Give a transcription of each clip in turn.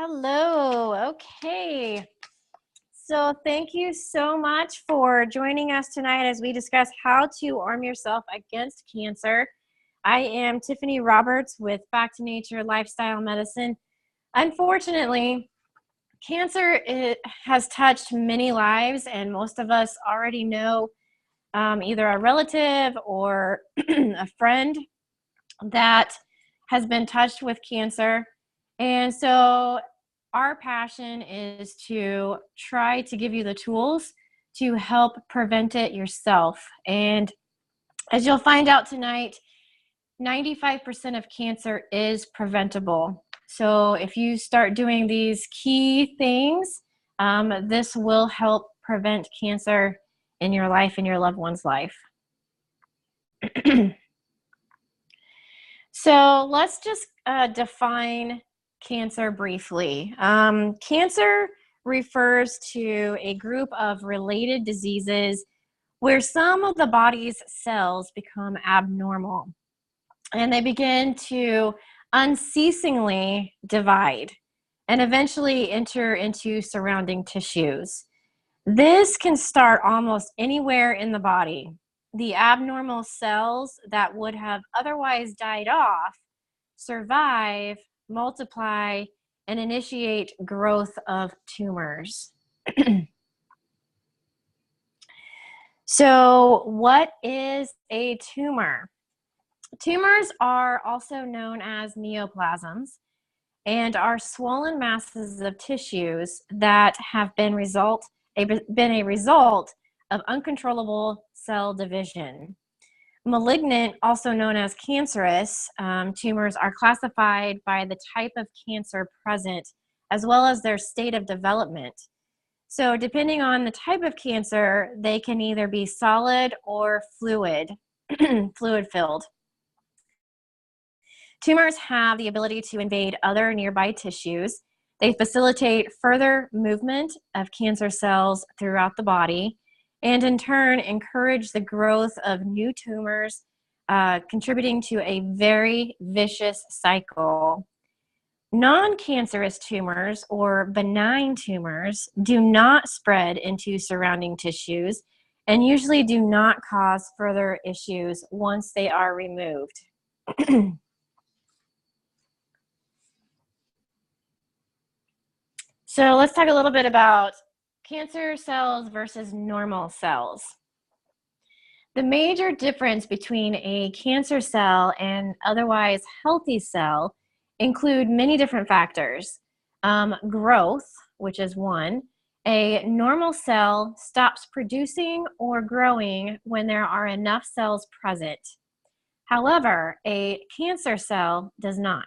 Hello. Okay. So thank you so much for joining us tonight as we discuss how to arm yourself against cancer. I am Tiffany Roberts with Back to Nature Lifestyle Medicine. Unfortunately, has touched many lives, and most of us already know either a relative or a friend that has been touched with cancer. And so our passion is to try to give you the tools to help prevent it yourself. And as you'll find out tonight, 95% of cancer is preventable. So if you start doing these key things, this will help prevent cancer in your life and your loved one's life. So let's just define cancer briefly. Cancer refers to a group of related diseases where some of the body's cells become abnormal and they begin to unceasingly divide and eventually enter into surrounding tissues. This can start almost anywhere in the body. The abnormal cells that would have otherwise died off survive, multiply, and initiate growth of tumors. So, what is a tumor? Tumors are also known as neoplasms and are swollen masses of tissues that have been a result of uncontrollable cell division. Malignant, also known as cancerous, tumors are classified by the type of cancer present as well as their state of development. So depending on the type of cancer, they can either be solid or fluid filled. Tumors have the ability to invade other nearby tissues. They facilitate further movement of cancer cells throughout the body, and in turn encourage the growth of new tumors, contributing to a very vicious cycle. Non-cancerous tumors or benign tumors do not spread into surrounding tissues and usually do not cause further issues once they are removed. So let's talk a little bit about cancer cells versus normal cells. The major difference between a cancer cell and otherwise healthy cell include many different factors. Growth, which is one. A normal cell stops producing or growing when there are enough cells present. However, a cancer cell does not.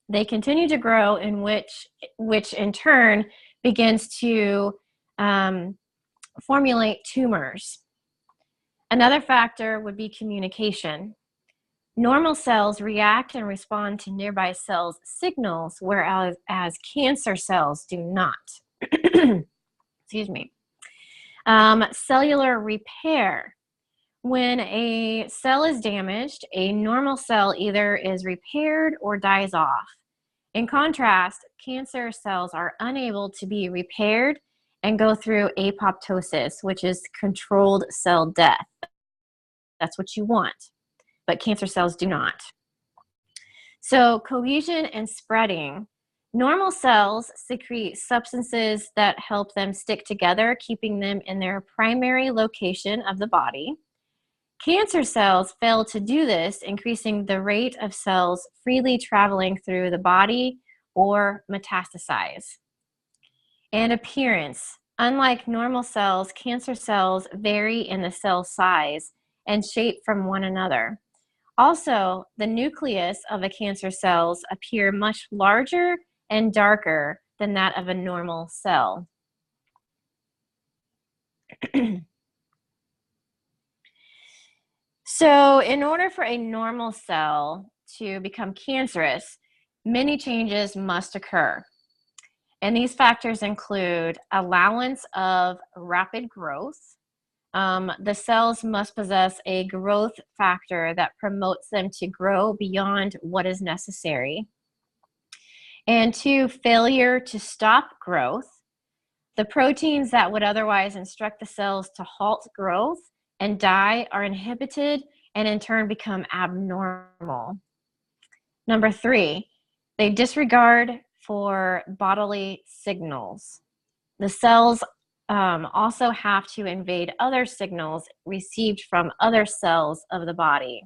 They continue to grow, in which in turn begins to formulate tumors. Another factor would be communication. Normal cells react and respond to nearby cells' signals, whereas cancer cells do not. Excuse me. Cellular repair. When a cell is damaged, a normal cell either is repaired or dies off. In contrast, cancer cells are unable to be repaired and go through apoptosis, which is controlled cell death. That's what you want, but cancer cells do not. So, cohesion and spreading. Normal cells secrete substances that help them stick together, keeping them in their primary location of the body. Cancer cells fail to do this, increasing the rate of cells freely traveling through the body or metastasize. And appearance. Unlike normal cells, cancer cells vary in the cell size and shape from one another. Also, the nucleus of a cancer cells appear much larger and darker than that of a normal cell. So in order for a normal cell to become cancerous, many changes must occur. And these factors include allowance of rapid growth. The cells must possess a growth factor that promotes them to grow beyond what is necessary. And 2, failure to stop growth. The proteins that would otherwise instruct the cells to halt growth and die are inhibited and in turn become abnormal. Number 3, they disregard for bodily signals. The cells also have to invade other signals received from other cells of the body.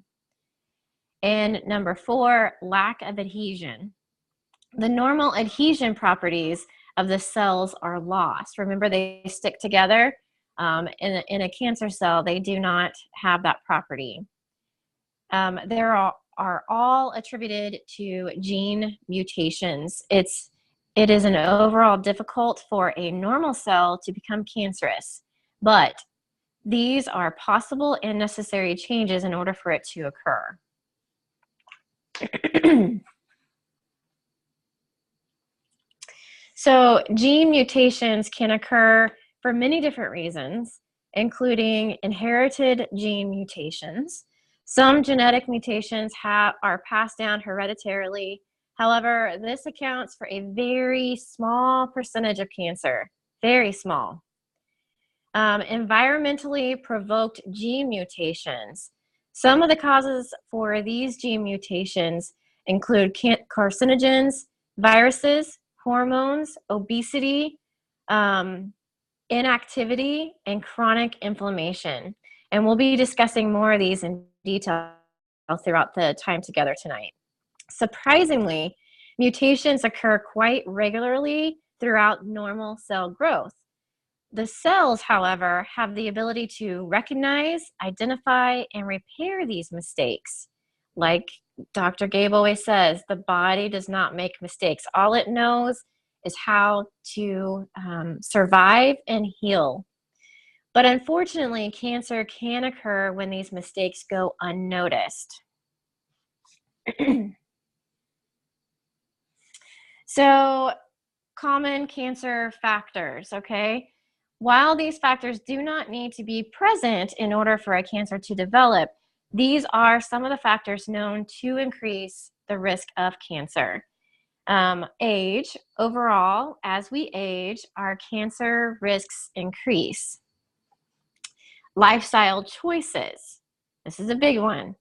And number 4, lack of adhesion. The normal adhesion properties of the cells are lost. Remember, they stick together. In a cancer cell, they do not have that property. There are all attributed to gene mutations. It is an overall difficult for a normal cell to become cancerous, but these are possible and necessary changes in order for it to occur. So gene mutations can occur for many different reasons, including inherited gene mutations. Some genetic mutations are passed down hereditarily. However, this accounts for a very small percentage of cancer, very small. Environmentally provoked gene mutations. Some of the causes for these gene mutations include carcinogens, viruses, hormones, obesity, inactivity, and chronic inflammation. And we'll be discussing more of these in detail throughout the time together tonight. Surprisingly, mutations occur quite regularly throughout normal cell growth. The cells, however, have the ability to recognize, identify, and repair these mistakes. Like Dr. Gabe always says, the body does not make mistakes. All it knows is how to survive and heal. But unfortunately, cancer can occur when these mistakes go unnoticed. So, common cancer factors, okay? While these factors do not need to be present in order for a cancer to develop, these are some of the factors known to increase the risk of cancer. Age, overall, as we age, our cancer risks increase. Lifestyle choices, this is a big one.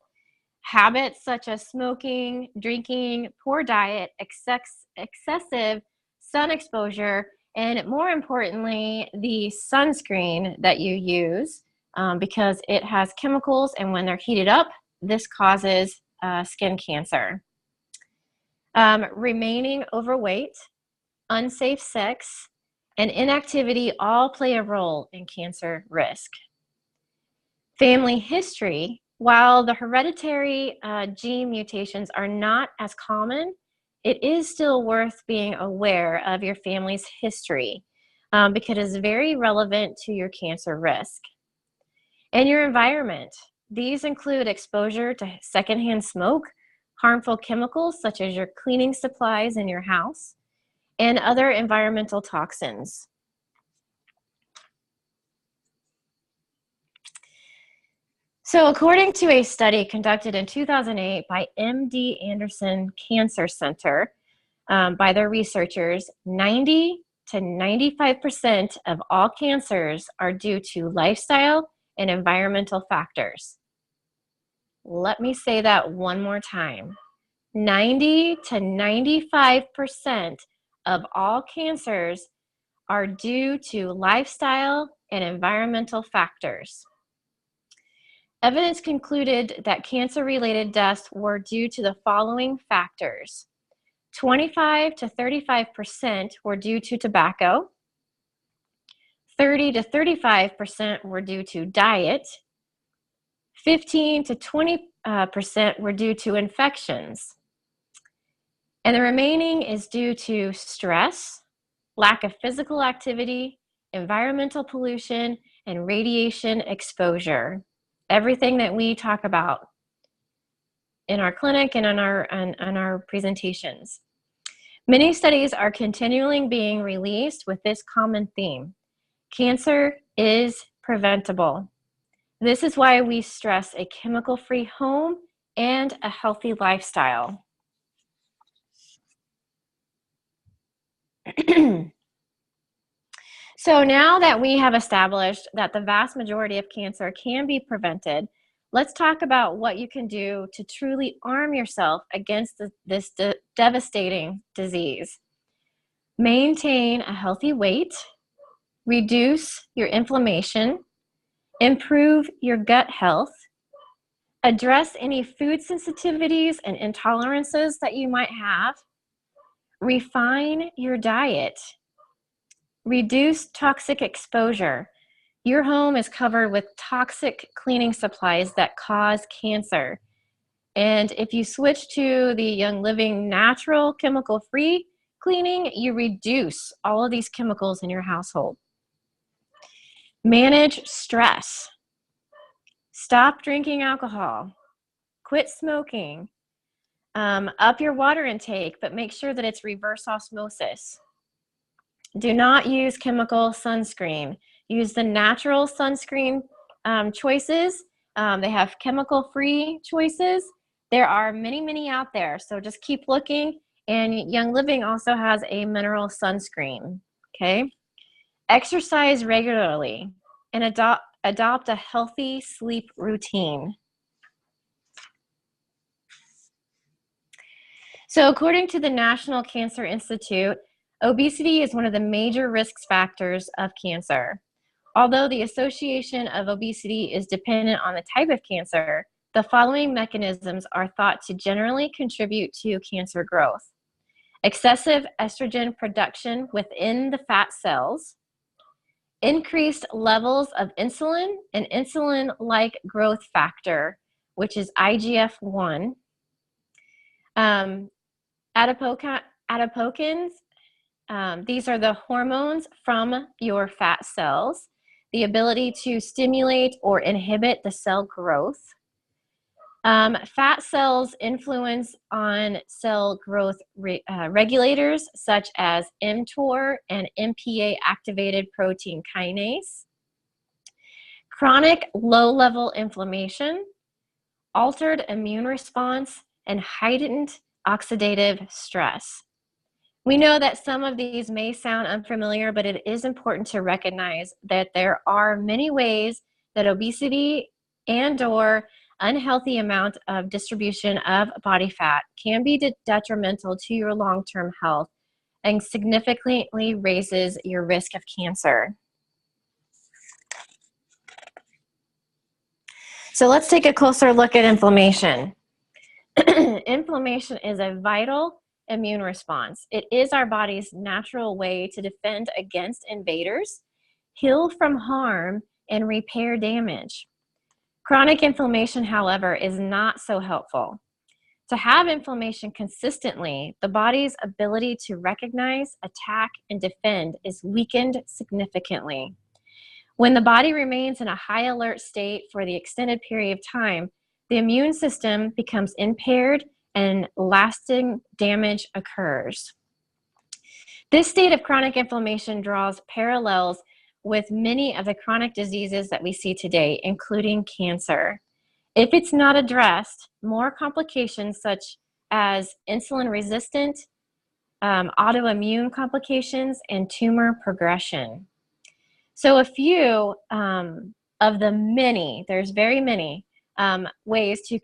Habits such as smoking, drinking, poor diet, excessive sun exposure, and more importantly, the sunscreen that you use, because it has chemicals, and when they're heated up, this causes skin cancer. Remaining overweight, unsafe sex, and inactivity all play a role in cancer risk. Family history, while the hereditary gene mutations are not as common, it is still worth being aware of your family's history because it's very relevant to your cancer risk. And your environment. These include exposure to secondhand smoke, harmful chemicals such as your cleaning supplies in your house, and other environmental toxins. So according to a study conducted in 2008 by MD Anderson Cancer Center, by their researchers, 90 to 95% of all cancers are due to lifestyle and environmental factors. Let me say that one more time. 90 to 95% of all cancers are due to lifestyle and environmental factors. Evidence concluded that cancer-related deaths were due to the following factors. 25 to 35% were due to tobacco. 30 to 35% were due to diet. 15 to 20% were due to infections. And the remaining is due to stress, lack of physical activity, environmental pollution, and radiation exposure. Everything that we talk about in our clinic and on our presentations. Many studies are continually being released with this common theme. Cancer is preventable. This is why we stress a chemical-free home and a healthy lifestyle. So now that we have established that the vast majority of cancer can be prevented, let's talk about what you can do to truly arm yourself against this devastating disease. Maintain a healthy weight, reduce your inflammation, improve your gut health, address any food sensitivities and intolerances that you might have, refine your diet, reduce toxic exposure. Your home is covered with toxic cleaning supplies that cause cancer. And if you switch to the Young Living natural chemical-free cleaning, you reduce all of these chemicals in your household. Manage stress. Stop drinking alcohol. Quit smoking. Up your water intake, but make sure that it's reverse osmosis. Do not use chemical sunscreen. Use the natural sunscreen choices. They have chemical-free choices. There are many, many out there, so just keep looking. And Young Living also has a mineral sunscreen, okay? Exercise regularly and adopt a healthy sleep routine. So according to the National Cancer Institute, obesity is one of the major risk factors of cancer. Although the association of obesity is dependent on the type of cancer, the following mechanisms are thought to generally contribute to cancer growth. Excessive estrogen production within the fat cells, increased levels of insulin and insulin-like growth factor, which is IGF-1, adipokines, these are the hormones from your fat cells, the ability to stimulate or inhibit the cell growth. Fat cells influence on cell growth regulators such as mTOR and MPA activated protein kinase. Chronic low-level inflammation, altered immune response, and heightened oxidative stress. We know that some of these may sound unfamiliar, but it is important to recognize that there are many ways that obesity and/or unhealthy amount of distribution of body fat can be detrimental to your long-term health and significantly raises your risk of cancer. So let's take a closer look at inflammation. Inflammation is a vital immune response. It is our body's natural way to defend against invaders, heal from harm, and repair damage. Chronic inflammation, however, is not so helpful. To have inflammation consistently, the body's ability to recognize, attack, and defend is weakened significantly. When the body remains in a high alert state for the extended period of time, the immune system becomes impaired and lasting damage occurs. This state of chronic inflammation draws parallels with many of the chronic diseases that we see today, including cancer. If it's not addressed, more complications such as insulin-resistant, autoimmune complications, and tumor progression. So a few of the many, there's very many, ways to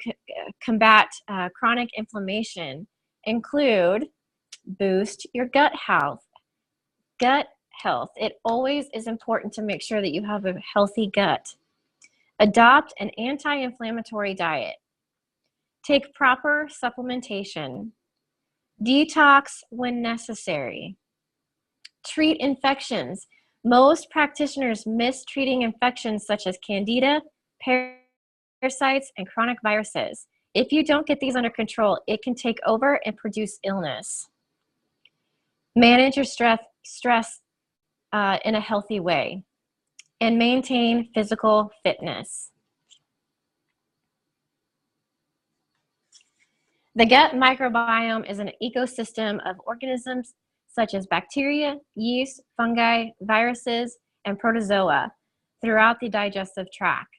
combat chronic inflammation include boost your gut health. Gut health. It always is important to make sure that you have a healthy gut. Adopt an anti-inflammatory diet. Take proper supplementation. Detox when necessary. Treat infections. Most practitioners miss treating infections such as candida, parasites, and chronic viruses. If you don't get these under control, it can take over and produce illness. Manage your stress in a healthy way, and maintain physical fitness. The gut microbiome is an ecosystem of organisms such as bacteria, yeast, fungi, viruses, and protozoa throughout the digestive tract.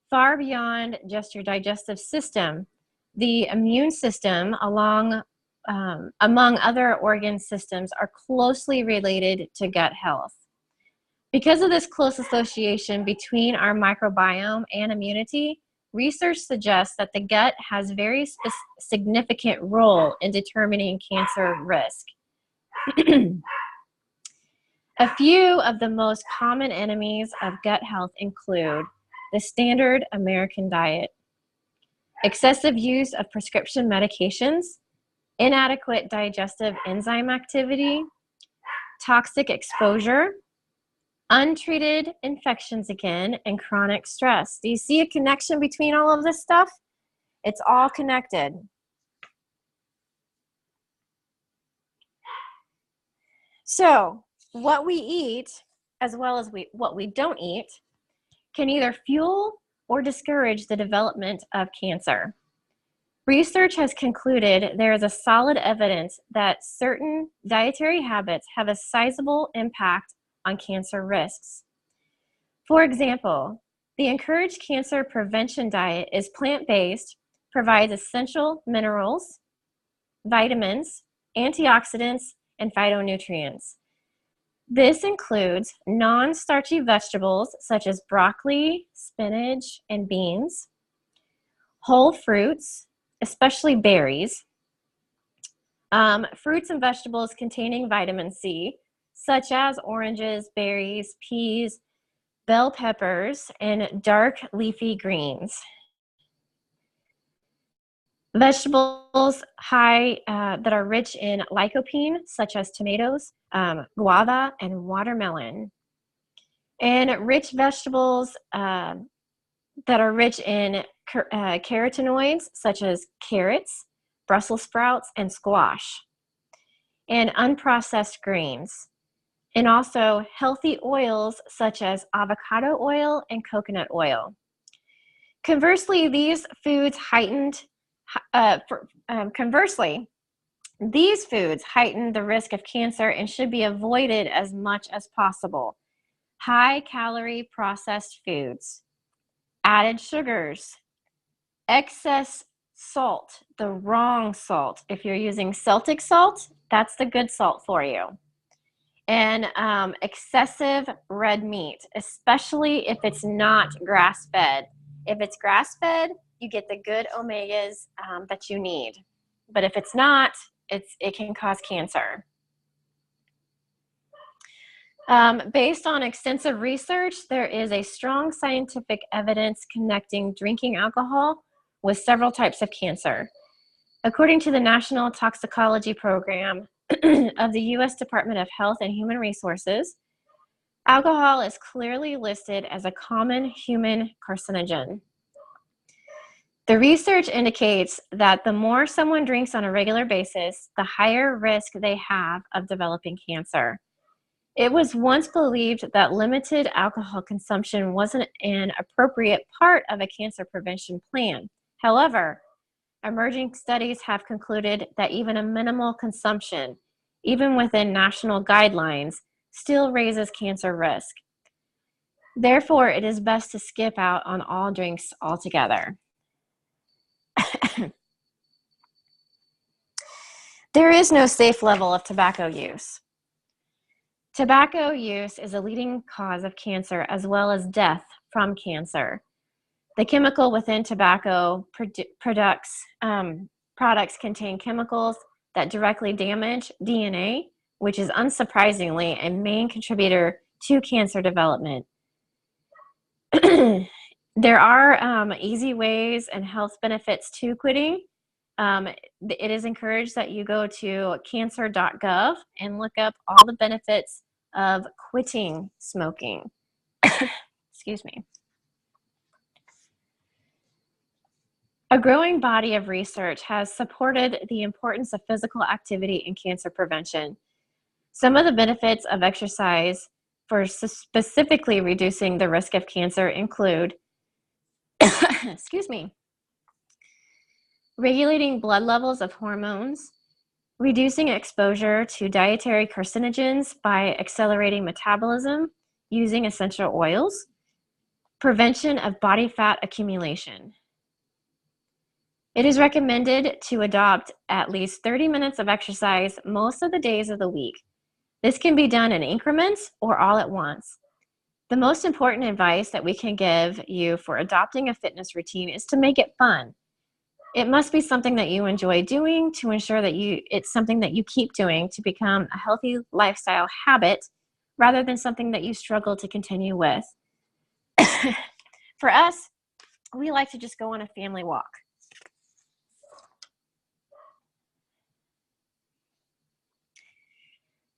Far beyond just your digestive system, the immune system, along among other organ systems, are closely related to gut health. Because of this close association between our microbiome and immunity, research suggests that the gut has very significant role in determining cancer risk. A few of the most common enemies of gut health include the standard American diet, excessive use of prescription medications, inadequate digestive enzyme activity, toxic exposure, untreated infections again, and chronic stress. Do you see a connection between all of this stuff? It's all connected. So what we eat, as well as what we don't eat, can either fuel or discourage the development of cancer. Research has concluded there is a solid evidence that certain dietary habits have a sizable impact on cancer risks. For example, the encouraged cancer prevention diet is plant-based, provides essential minerals, vitamins, antioxidants, and phytonutrients. This includes non-starchy vegetables such as broccoli, spinach, and beans, whole fruits, especially berries, fruits and vegetables containing vitamin C, such as oranges, berries, peas, bell peppers, and dark leafy greens. Vegetables that are rich in lycopene, such as tomatoes, guava, and watermelon. And rich vegetables that are rich in carotenoids, such as carrots, Brussels sprouts, and squash. And unprocessed grains. And also healthy oils such as avocado oil and coconut oil. Conversely, these foods heighten the risk of cancer and should be avoided as much as possible. High-calorie processed foods, added sugars, excess salt, the wrong salt. If you're using Celtic salt, that's the good salt for you. And excessive red meat, especially if it's not grass-fed. If it's grass-fed, you get the good omegas that you need. But if it's not, it can cause cancer. Based on extensive research, there is a strong scientific evidence connecting drinking alcohol with several types of cancer. According to the National Toxicology Program of the U.S. Department of Health and Human Resources, alcohol is clearly listed as a common human carcinogen. The research indicates that the more someone drinks on a regular basis, the higher risk they have of developing cancer. It was once believed that limited alcohol consumption wasn't an appropriate part of a cancer prevention plan. However, emerging studies have concluded that even a minimal consumption, even within national guidelines, still raises cancer risk. Therefore, it is best to skip out on all drinks altogether. There is no safe level of tobacco use. Tobacco use is a leading cause of cancer as well as death from cancer. The chemical within tobacco products contain chemicals that directly damage DNA, which is unsurprisingly a main contributor to cancer development. There are easy ways and health benefits to quitting. It is encouraged that you go to cancer.gov and look up all the benefits of quitting smoking. Excuse me. A growing body of research has supported the importance of physical activity in cancer prevention. Some of the benefits of exercise for specifically reducing the risk of cancer include, excuse me, regulating blood levels of hormones, reducing exposure to dietary carcinogens by accelerating metabolism using essential oils, prevention of body fat accumulation. It is recommended to adopt at least 30 minutes of exercise most of the days of the week. This can be done in increments or all at once. The most important advice that we can give you for adopting a fitness routine is to make it fun. It must be something that you enjoy doing to ensure that it's something that you keep doing to become a healthy lifestyle habit rather than something that you struggle to continue with. For us, we like to just go on a family walk.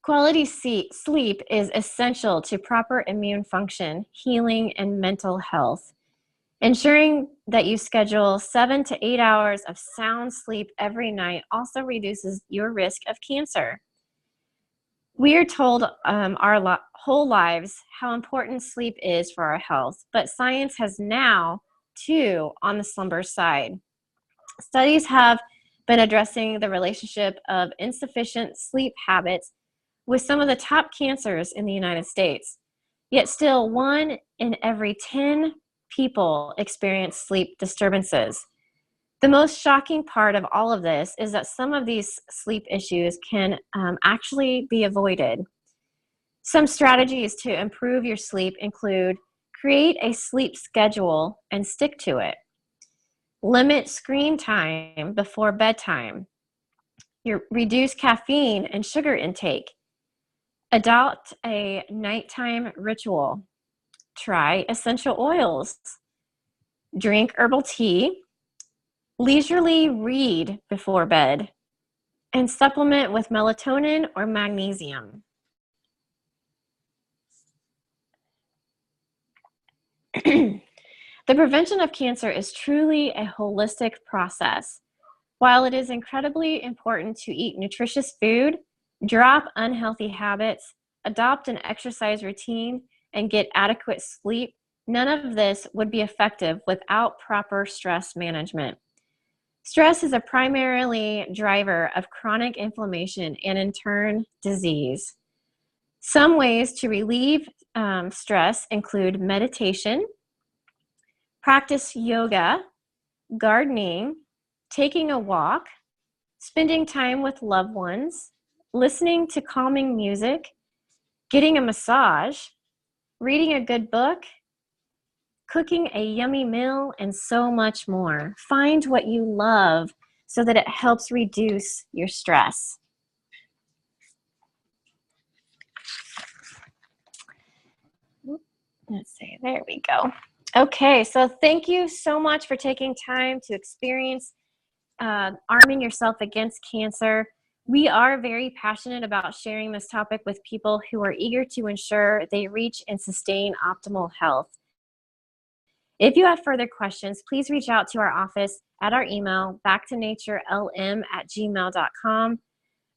Quality sleep is essential to proper immune function, healing, and mental health. Ensuring that you schedule 7 to 8 hours of sound sleep every night also reduces your risk of cancer. We are told our whole lives how important sleep is for our health, but science has now, too, on the slumber side. Studies have been addressing the relationship of insufficient sleep habits with some of the top cancers in the United States. Yet still 1 in every 10 people experience sleep disturbances. The most shocking part of all of this is that some of these sleep issues can actually be avoided. Some strategies to improve your sleep include create a sleep schedule and stick to it. Limit screen time before bedtime. Reduce caffeine and sugar intake. Adopt a nighttime ritual. Try essential oils. Drink herbal tea. Leisurely read before bed. And supplement with melatonin or magnesium. The prevention of cancer is truly a holistic process. While it is incredibly important to eat nutritious food, drop unhealthy habits, adopt an exercise routine, and get adequate sleep, none of this would be effective without proper stress management. Stress is a primarily driver of chronic inflammation and, in turn, disease. Some ways to relieve stress include meditation, practice yoga, gardening, taking a walk, spending time with loved ones, listening to calming music, getting a massage, reading a good book, cooking a yummy meal, and so much more. Find what you love so that it helps reduce your stress. Let's see, there we go. Okay, so thank you so much for taking time to experience arming yourself against cancer. We are very passionate about sharing this topic with people who are eager to ensure they reach and sustain optimal health. If you have further questions, please reach out to our office at our email, backtonaturelm@gmail.com.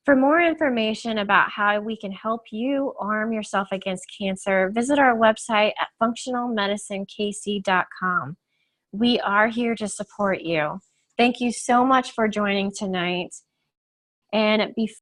For more information about how we can help you arm yourself against cancer, visit our website at functionalmedicinekc.com. We are here to support you. Thank you so much for joining tonight. And before